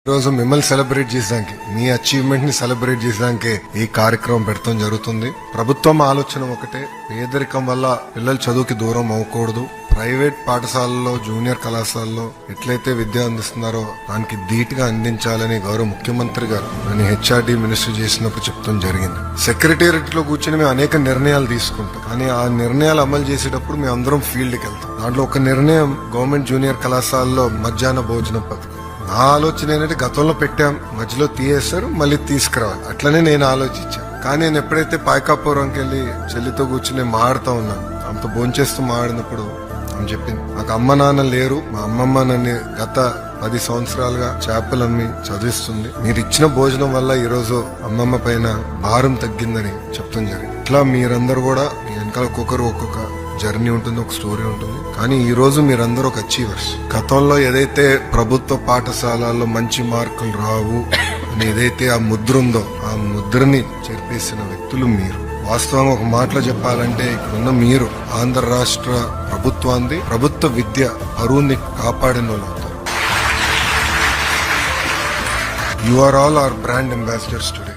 రోజు మిమ్మల్ని సెలబ్రేట్ చేసానికి, మీ అచీవ్మెంట్ ని సెలబ్రేట్ చేసానికే ఈ కార్యక్రమం పెడతాం జరుగుతుంది. ప్రభుత్వం ఆలోచన ఒకటే, పేదరికం వల్ల పిల్లలు చదువుకి దూరం అవ్వకూడదు. ప్రైవేట్ పాఠశాలల్లో, జూనియర్ కళాశాలలో ఎట్లయితే విద్య అందిస్తున్నారో దానికి ధీటుగా అందించాలని గౌరవ ముఖ్యమంత్రి గారు నేను హెచ్ఆర్డీ మినిస్టర్ చేసినప్పుడు చెప్తాం జరిగింది. సెక్రటేరియట్ లో కూర్చొని మేము అనేక నిర్ణయాలు తీసుకుంటాం, కానీ ఆ నిర్ణయాలు అమలు చేసేటప్పుడు మేము అందరం ఫీల్డ్కి వెళ్తాం. దాంట్లో ఒక నిర్ణయం గవర్నమెంట్ జూనియర్ కళాశాలలో మధ్యాహ్న భోజనం పథకం. నా ఆలోచన ఏంటంటే గతంలో పెట్టాం, మధ్యలో తీయేస్తారు, మళ్ళీ తీసుకురావాలి, అట్లనే నేను ఆలోచించాను. కానీ నేను ఎప్పుడైతే పాయకాపురంకి వెళ్ళి చెల్లితో కూర్చుని మాడుతా ఉన్నాను, ఆమెతో భోంచేస్తూ మాడినప్పుడు ఆమె చెప్పింది, నాకు అమ్మ నాన్న లేరు, మా అమ్మమ్మ నన్ను గత 10 సంవత్సరాలుగా చేపలు అమ్మి చదివిస్తుంది. మీరు ఇచ్చిన భోజనం వల్ల ఈ రోజు అమ్మమ్మ పైన భారం తగ్గిందని చెప్తాం జరిగింది. ఇట్లా మీరందరూ కూడా మీ వెనకాల ఒక్కొక్క జర్నీ ఉంటుంది, ఒక స్టోరీ ఉంటుంది. కానీ ఈ రోజు మీరందరూ ఒక అచీవర్స్. గతంలో ఏదైతే ప్రభుత్వ పాఠశాలల్లో మంచి మార్కులు రావు అని ఏదైతే ఆ ముద్ర ఉందో, ఆ ముద్రని చెరిపేసిన వ్యక్తులు మీరు. వాస్తవంగా ఒక మాటలో చెప్పాలంటే ఇక్కడున్న మీరు ఆంధ్ర రాష్ట్ర ప్రభుత్వాన్ని, ప్రభుత్వ విద్య పరువుని కాపాడిన వాళ్ళు అవుతారు. You are all our brand ambassadors today.